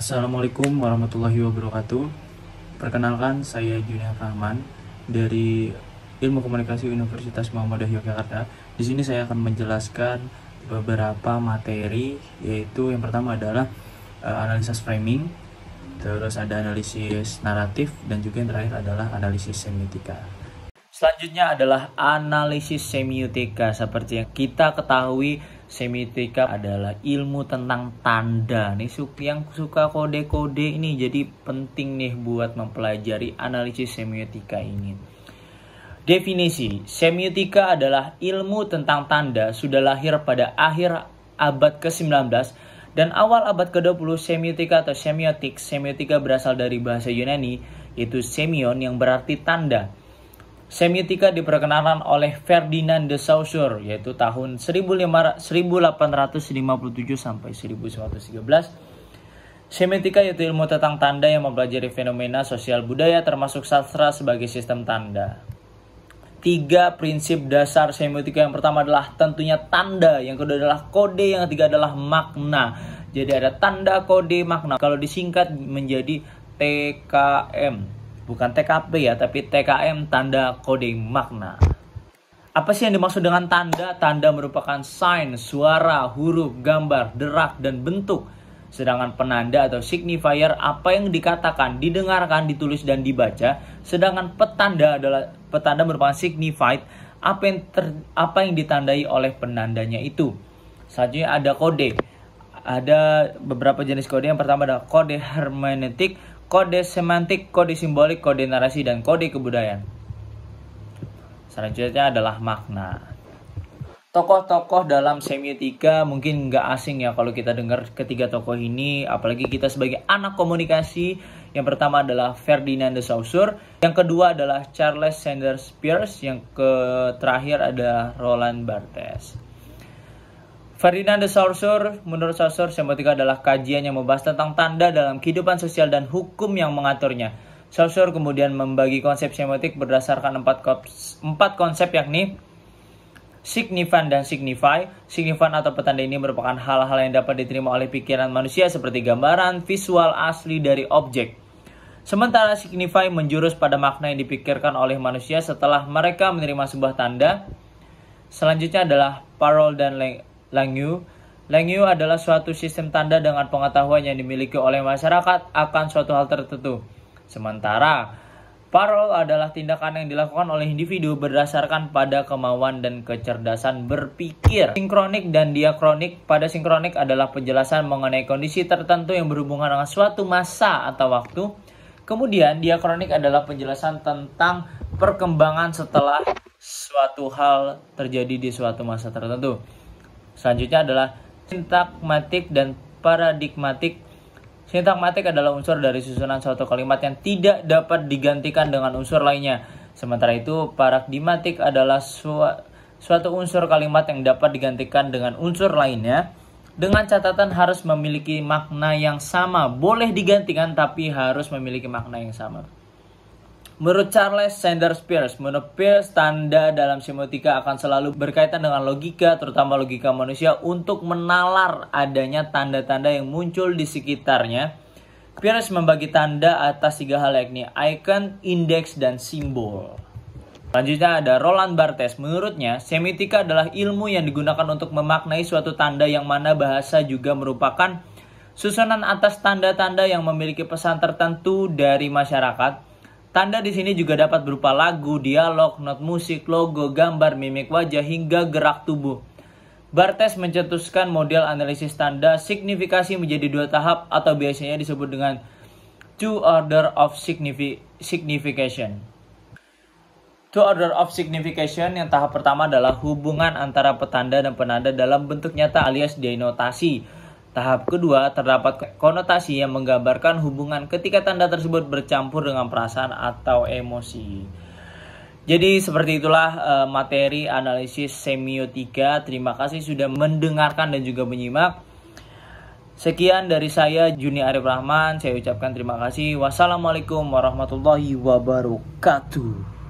Assalamualaikum warahmatullahi wabarakatuh. Perkenalkan, saya Junior Rahman dari Ilmu Komunikasi Universitas Muhammadiyah Yogyakarta. Di sini saya akan menjelaskan beberapa materi, yaitu yang pertama adalah analisis framing, terus ada analisis naratif, dan juga yang terakhir adalah analisis semiotika. Selanjutnya adalah analisis semiotika. Seperti yang kita ketahui, semiotika adalah ilmu tentang tanda. Nih yang suka kode-kode ini jadi penting nih buat mempelajari analisis semiotika ini. Definisi, semiotika adalah ilmu tentang tanda, sudah lahir pada akhir abad ke-19 dan awal abad ke-20. Semiotika atau semiotika berasal dari bahasa Yunani, yaitu semion yang berarti tanda. Semiotika diperkenalkan oleh Ferdinand de Saussure, yaitu tahun 1857 sampai 1913. Semiotika yaitu ilmu tentang tanda yang mempelajari fenomena sosial budaya termasuk sastra sebagai sistem tanda. 3 prinsip dasar semiotika. Yang pertama adalah tentunya tanda, yang kedua adalah kode, yang ketiga adalah makna. Jadi ada tanda, kode, makna. Kalau disingkat menjadi TKM. Bukan TKP ya, tapi TKM, tanda, kode, makna. Apa sih yang dimaksud dengan tanda? Tanda merupakan sign, suara, huruf, gambar, derak, dan bentuk. Sedangkan penanda atau signifier apa yang dikatakan, didengarkan, ditulis, dan dibaca. Sedangkan petanda merupakan signified, apa yang ditandai oleh penandanya itu. Selanjutnya ada kode. Ada beberapa jenis kode. Yang pertama adalah kode hermeneutik, kode semantik, kode simbolik, kode narasi, dan kode kebudayaan. Selanjutnya adalah makna. Tokoh-tokoh dalam semiotika mungkin nggak asing ya kalau kita dengar ketiga tokoh ini, apalagi kita sebagai anak komunikasi. Yang pertama adalah Ferdinand de Saussure, yang kedua adalah Charles Sanders Peirce, yang terakhir ada Roland Barthes. Ferdinand de Saussure, menurut Saussure, semiotika adalah kajian yang membahas tentang tanda dalam kehidupan sosial dan hukum yang mengaturnya. Saussure kemudian membagi konsep semiotik berdasarkan 4 konsep, yakni signifan dan signify. Signifan atau petanda ini merupakan hal-hal yang dapat diterima oleh pikiran manusia seperti gambaran visual asli dari objek. Sementara signify menjurus pada makna yang dipikirkan oleh manusia setelah mereka menerima sebuah tanda. Selanjutnya adalah parole dan langue. Langue adalah suatu sistem tanda dengan pengetahuan yang dimiliki oleh masyarakat akan suatu hal tertentu. Sementara parole adalah tindakan yang dilakukan oleh individu berdasarkan pada kemauan dan kecerdasan berpikir. Sinkronik dan diakronik. Pada sinkronik adalah penjelasan mengenai kondisi tertentu yang berhubungan dengan suatu masa atau waktu. Kemudian diakronik adalah penjelasan tentang perkembangan setelah suatu hal terjadi di suatu masa tertentu. Selanjutnya adalah sintakmatik dan paradigmatik. Sintakmatik adalah unsur dari susunan suatu kalimat yang tidak dapat digantikan dengan unsur lainnya. Sementara itu, paradigmatik adalah suatu unsur kalimat yang dapat digantikan dengan unsur lainnya. Dengan catatan harus memiliki makna yang sama. Boleh digantikan tapi harus memiliki makna yang sama. Menurut Charles Sanders Peirce, tanda dalam semiotika akan selalu berkaitan dengan logika, terutama logika manusia, untuk menalar adanya tanda-tanda yang muncul di sekitarnya. Peirce membagi tanda atas 3 hal, yakni icon, indeks, dan simbol. Selanjutnya ada Roland Barthes. Menurutnya, semiotika adalah ilmu yang digunakan untuk memaknai suatu tanda, yang mana bahasa juga merupakan susunan atas tanda-tanda yang memiliki pesan tertentu dari masyarakat. Tanda di sini juga dapat berupa lagu, dialog, not musik, logo, gambar, mimik wajah, hingga gerak tubuh. Barthes mencetuskan model analisis tanda signifikasi menjadi 2 tahap atau biasanya disebut dengan two order of signification. Two order of signification, yang tahap pertama adalah hubungan antara petanda dan penanda dalam bentuk nyata alias denotasi. Tahap kedua, terdapat konotasi yang menggambarkan hubungan ketika tanda tersebut bercampur dengan perasaan atau emosi. Jadi seperti itulah materi analisis semiotika. Terima kasih sudah mendengarkan dan juga menyimak. Sekian dari saya, Juni Arif Rahman. Saya ucapkan terima kasih. Wassalamualaikum warahmatullahi wabarakatuh.